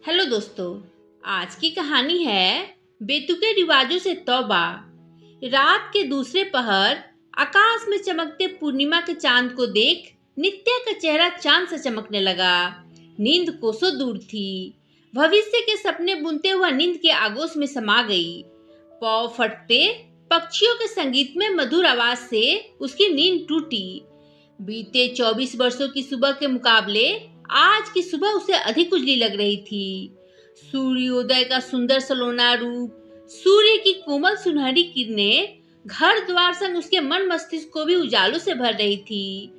Hello दोस्तों, आज की कहानी है बेतुके रिवाजों से तौबा। रात के दूसरे पहर आकाश में चमकते पूर्णिमा के चांद को देख नित्या का चेहरा चांद से चमकने लगा। नींद कोसों दूर थी। भविष्य के सपने बुनते हुआ नींद के आगोश में समा गई। पौ फटते पक्षियों के संगीत में मधुर आवाज से उसकी नींद टूटी। बीते 24 वर्षों की सुबह के मुकाबले आज की सुबह उसे अधिक उजली लग रही थी। सूर्योदय का सुंदर सलोना रूप, सूर्य की कोमल सुनहरी किरणें घर द्वार संग उसके मन मस्तिष्क को भी उजालों से भर रही थी।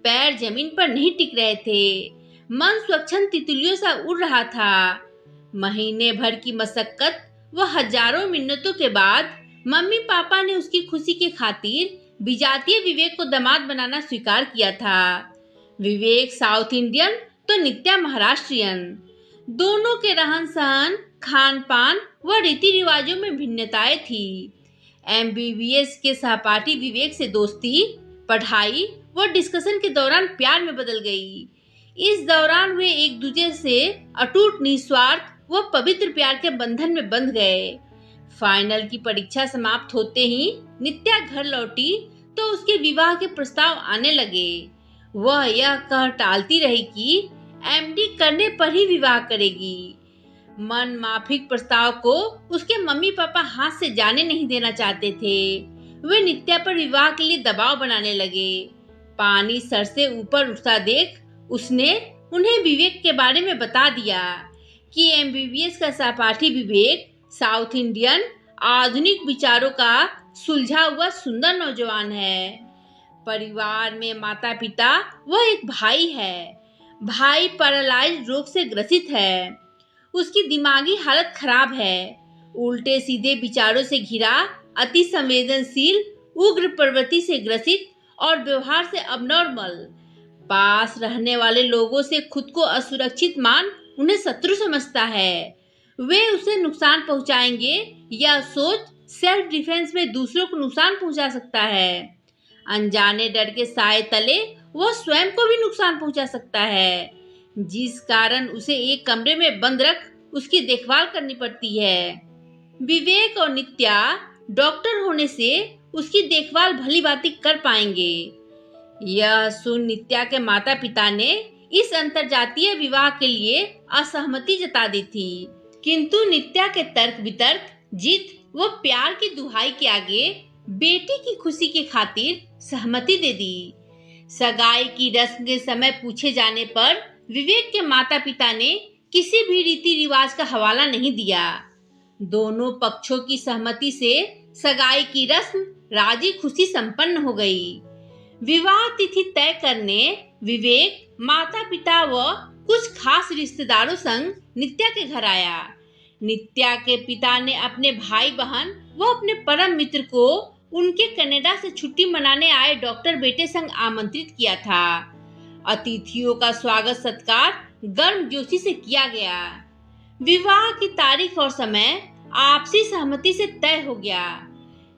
पैर जमीन पर नहीं टिक रहे थे। मन स्वच्छंद तितलियों सा उड़ रहा था। महीने भर की मशक्कत व हजारों मिन्नतों के बाद मम्मी पापा ने उसकी खुशी के खातिर विजातीय विवेक को दामाद बनाना स्वीकार किया था। विवेक साउथ इंडियन तो नित्या महाराष्ट्रियन। दोनों के रहन सहन, खान पान व रीति रिवाजों में भिन्नताएं थी। एमबीबीएस के सहपाठी विवेक से दोस्ती, पढ़ाई व डिस्कशन के दौरान प्यार में बदल गई। इस दौरान वे एक दूसरे से अटूट निस्वार्थ व पवित्र प्यार के बंधन में बंध गए। फाइनल की परीक्षा समाप्त होते ही नित्या घर लौटी तो उसके विवाह के प्रस्ताव आने लगे। वह यह कह टालती रही कि एमडी करने पर ही विवाह करेगी। मन माफिक प्रस्ताव को उसके मम्मी पापा हाथ से जाने नहीं देना चाहते थे। वे नित्या पर विवाह के लिए दबाव बनाने लगे। पानी सर से ऊपर उठता देख उसने उन्हें विवेक के बारे में बता दिया कि एमबीबीएस का सहपाठी विवेक साउथ इंडियन, आधुनिक विचारों का सुलझा हुआ सुंदर नौजवान है। परिवार में माता पिता व एक भाई है। भाई पैरालाइज्ड रोग से ग्रसित है। उसकी दिमागी हालत खराब है। उल्टे सीधे विचारों से घिरा, अति संवेदनशील, उग्र प्रवृत्ति से ग्रसित और व्यवहार से अबनॉर्मल। पास रहने वाले लोगों से खुद को असुरक्षित मान उन्हें शत्रु समझता है। वे उसे नुकसान पहुंचाएंगे या सोच सेल्फ डिफेंस में दूसरों को नुकसान पहुंचा सकता है। अनजाने डर के साए तले वो स्वयं को भी नुकसान पहुंचा सकता है, जिस कारण उसे एक कमरे में बंद रख उसकी देखभाल करनी पड़ती है। विवेक और नित्या डॉक्टर होने से उसकी देखभाल भली भांति कर पाएंगे। यह सुन नित्या के माता पिता ने इस अंतरजातीय विवाह के लिए असहमति जता दी थी, किंतु नित्या के तर्क वितर्क, जिद व प्यार की दुहाई के आगे बेटी की खुशी के खातिर सहमति दे दी। सगाई की रस्म के समय पूछे जाने पर विवेक के माता पिता ने किसी भी रीति रिवाज का हवाला नहीं दिया। दोनों पक्षों की सहमति से सगाई की रस्म राजी खुशी संपन्न हो गई। विवाह तिथि तय करने विवेक माता पिता व कुछ खास रिश्तेदारों संग नित्या के घर आया। नित्या के पिता ने अपने भाई बहन व अपने परम मित्र को उनके कनाडा से छुट्टी मनाने आए डॉक्टर बेटे संग आमंत्रित किया था। अतिथियों का स्वागत सत्कार गर्मजोशी से किया गया। विवाह की तारीख और समय आपसी सहमति से तय हो गया।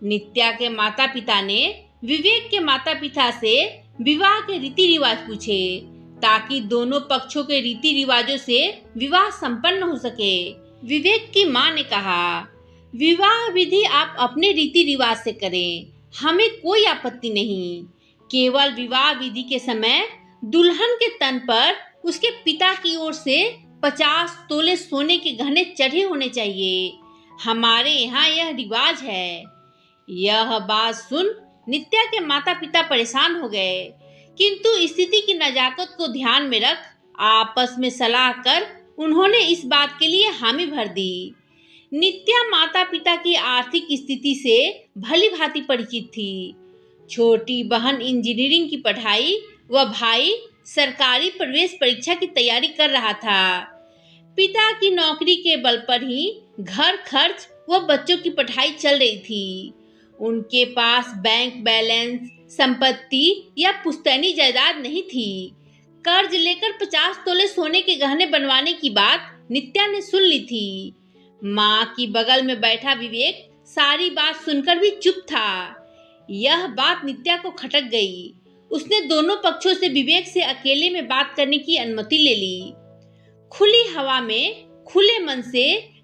नित्या के माता पिता ने विवेक के माता पिता से विवाह के रीति रिवाज पूछे, ताकि दोनों पक्षों के रीति रिवाजों से विवाह संपन्न हो सके। विवेक की मां ने कहा, विवाह विधि आप अपने रीति रिवाज से करें, हमें कोई आपत्ति नहीं। केवल विवाह विधि के समय दुल्हन के तन पर उसके पिता की ओर से 50 तोले सोने के गहने चढ़े होने चाहिए। हमारे यहाँ यह रिवाज है। यह बात सुन नित्या के माता पिता परेशान हो गए, किंतु स्थिति की नजाकत को ध्यान में रख आपस में सलाह कर उन्होंने इस बात के लिए हामी भर दी। नित्या माता पिता की आर्थिक स्थिति से भली भांति परिचित थी। छोटी बहन इंजीनियरिंग की पढ़ाई व भाई सरकारी प्रवेश परीक्षा की तैयारी कर रहा था। पिता की नौकरी के बल पर ही घर खर्च व बच्चों की पढ़ाई चल रही थी। उनके पास बैंक बैलेंस, संपत्ति या पुश्तैनी जायदाद नहीं थी। कर्ज लेकर 50 तोले सोने के गहने बनवाने की बात नित्या ने सुन ली थी। माँ की बगल में बैठा विवेक सारी बात सुनकर भी चुप था। यह बात नित्या को खटक गई। उसने दोनों पक्षों से विवेक से अकेले में बात करने की अनुमति ले ली। खुली हवा में खुले मन से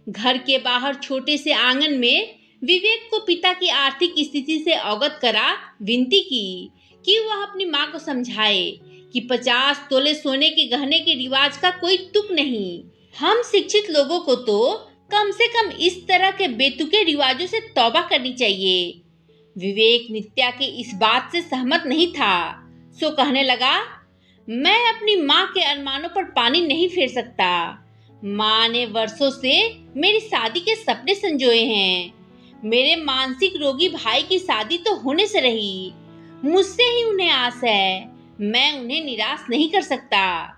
घर के बाहर छोटे से आंगन में विवेक को पिता की आर्थिक स्थिति से अवगत करा विनती की कि वह अपनी मां को समझाए कि 50 तोले सोने के गहने के रिवाज का कोई तुक नहीं। हम शिक्षित लोगों को तो कम से कम इस तरह के बेतुके रिवाजों से तौबा करनी चाहिए। विवेक नित्या के इस बात से सहमत नहीं था, सो कहने लगा, मैं अपनी माँ के अरमानों पर पानी नहीं फेर सकता। माँ ने वर्षों से मेरी शादी के सपने संजोए हैं। मेरे मानसिक रोगी भाई की शादी तो होने से रही, मुझसे ही उन्हें आस है, मैं उन्हें निराश नहीं कर सकता।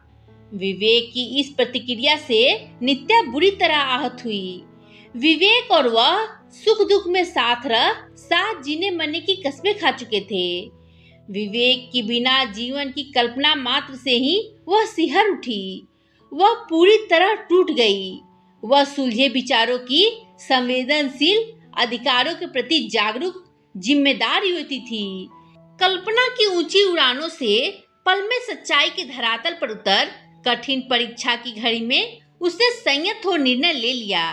विवेक की इस प्रतिक्रिया से नित्या बुरी तरह आहत हुई। विवेक और वह सुख दुख में साथ रह साथ जीने मरने की कस्में खा चुके थे। विवेक की बिना जीवन की कल्पना मात्र से ही वह सिहर उठी। वह पूरी तरह टूट गई। वह सुलझे विचारों की संवेदनशील, अधिकारों के प्रति जागरूक, जिम्मेदार युवती थी। कल्पना की ऊंची उड़ानों से पल में सच्चाई के धरातल पर उतर कठिन परीक्षा की घड़ी में उसने संयत हो निर्णय ले लिया।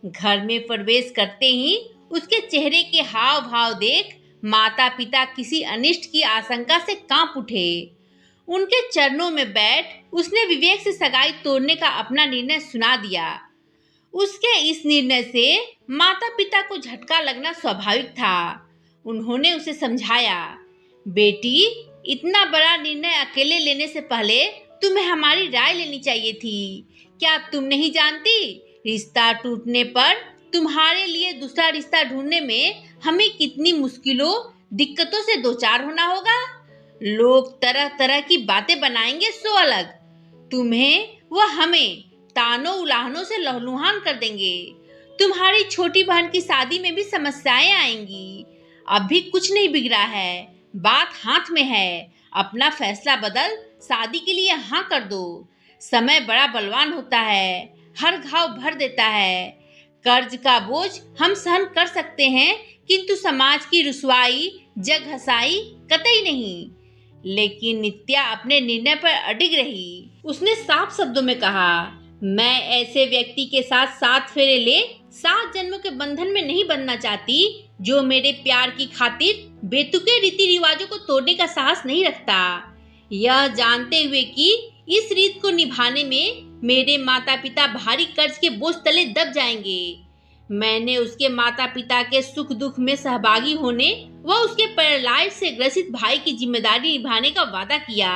घर में प्रवेश करते ही उसके चेहरे के हाव भाव देख माता पिता किसी अनिष्ट की आशंका से कांप उठे। उनके चरणों में बैठ उसने विवेक से सगाई तोड़ने का अपना निर्णय सुना दिया। उसके इस निर्णय से माता पिता को झटका लगना स्वाभाविक था। उन्होंने उसे समझाया, बेटी, इतना बड़ा निर्णय अकेले लेने से पहले तुम्हें हमारी राय लेनी चाहिए थी। क्या तुम नहीं जानती, रिश्ता टूटने पर तुम्हारे लिए दूसरा रिश्ता ढूंढने में हमें कितनी मुश्किलों, दिक्कतों से दो चार होना होगा। लोग तरह तरह की बातें बनाएंगे सो अलग, तुम्हें व हमें तानों उलाहनों से लहलुहान कर देंगे। तुम्हारी छोटी बहन की शादी में भी समस्याएं आएंगी। अभी कुछ नहीं बिगड़ा है, बात हाथ में है। अपना फैसला बदल शादी के लिए हाँ कर दो। समय बड़ा बलवान होता है, हर घाव भर देता है। कर्ज का बोझ हम सहन कर सकते हैं, किंतु समाज की रुसवाई, जग हंसाई कतई नहीं। लेकिन नित्या अपने निर्णय पर अडिग रही। उसने साफ शब्दों में कहा, मैं ऐसे व्यक्ति के साथ 7 फेरे ले 7 जन्मों के बंधन में नहीं बनना चाहती जो मेरे प्यार की खातिर बेतुके रीति रिवाजों को तोड़ने का साहस नहीं रखता। यह जानते हुए कि इस रीत को निभाने में मेरे माता पिता भारी कर्ज के बोझ तले दब जाएंगे। मैंने उसके माता पिता के सुख दुख में सहभागी होने व उसके पैरालाइज से ग्रसित भाई की जिम्मेदारी निभाने का वादा किया।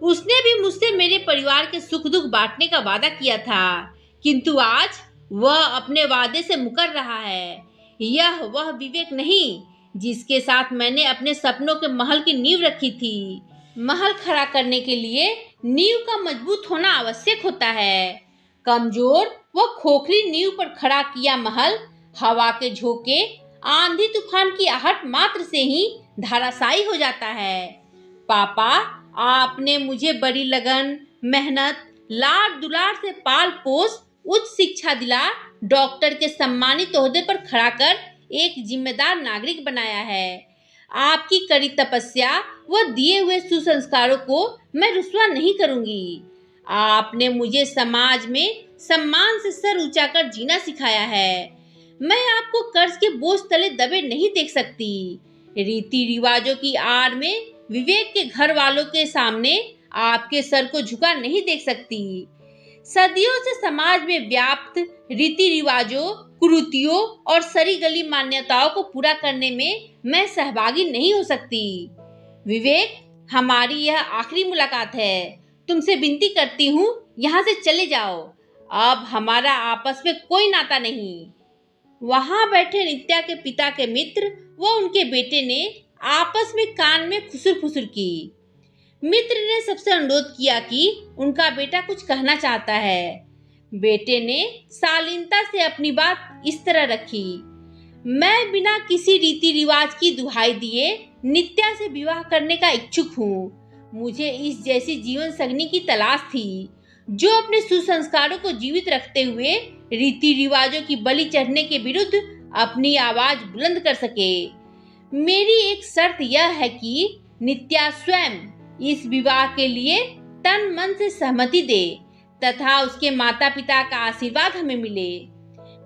उसने भी मुझसे मेरे परिवार के सुख दुख बांटने का वादा किया था, किंतु आज वह अपने वादे से मुकर रहा है। यह वह विवेक नहीं जिसके साथ मैंने अपने सपनों के महल की नींव रखी थी। महल खड़ा करने के लिए नींव का मजबूत होना आवश्यक होता है। कमजोर व खोखली नींव पर खड़ा किया महल हवा के झोंके, आंधी तूफान की आहट मात्र से ही धराशायी हो जाता है। पापा, आपने मुझे बड़ी लगन, मेहनत, लाड दुलार से पाल पोस उच्च शिक्षा दिला डॉक्टर के सम्मानित ओहदे पर खड़ा कर एक जिम्मेदार नागरिक बनाया है। आपकी कड़ी तपस्या व दिए हुए सुसंस्कारों को मैं रुस्वा नहीं करूंगी। आपने मुझे समाज में सम्मान से सर ऊंचा कर जीना सिखाया है। मैं आपको कर्ज के बोझ तले दबे नहीं देख सकती। रीति रिवाजों की आड़ में विवेक के घर वालों के सामने आपके सर को झुका नहीं देख सकती। सदियों से समाज में व्याप्त रीति रिवाजों, कुरीतियों और सरी गली मान्यताओं को पूरा करने में मैं सहभागी नहीं हो सकती। विवेक, हमारी यह आखिरी मुलाकात है। तुमसे विनती करती हूँ, यहाँ से चले जाओ। अब हमारा आपस में कोई नाता नहीं। वहां बैठे नित्या के पिता के मित्र व उनके बेटे ने आपस में कान में खुसुर फुसुर की। मित्र ने सबसे अनुरोध किया कि उनका बेटा कुछ कहना चाहता है। बेटे ने शालीनता से अपनी बात इस तरह रखी, मैं बिना किसी रीति रिवाज की दुहाई दिए नित्या से विवाह करने का इच्छुक हूँ। मुझे इस जैसी जीवन संगनी की तलाश थी जो अपने सुसंस्कारों को जीवित रखते हुए रीति रिवाजों की बलि चढ़ने के विरुद्ध अपनी आवाज बुलंद कर सके। मेरी एक शर्त यह है कि नित्या स्वयं इस विवाह के लिए तन मन से सहमति दे, तथा उसके माता पिता का आशीर्वाद हमें मिले।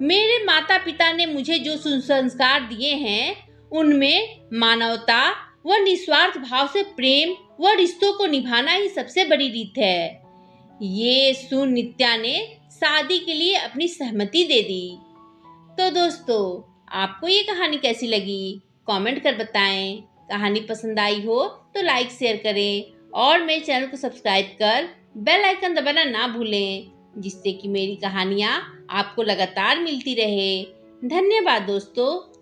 मेरे माता पिता ने मुझे जो संस्कार दिए हैं उनमें मानवता व निस्वार्थ भाव से प्रेम व रिश्तों को निभाना ही सबसे बड़ी रीत है। ये सुन नित्या ने शादी के लिए अपनी सहमति दे दी। तो दोस्तों, आपको ये कहानी कैसी लगी कमेंट कर बताएं। कहानी पसंद आई हो तो लाइक शेयर करें और मेरे चैनल को सब्सक्राइब कर बेल आइकन दबाना ना भूलें, जिससे कि मेरी कहानियाँ आपको लगातार मिलती रहे। धन्यवाद दोस्तों।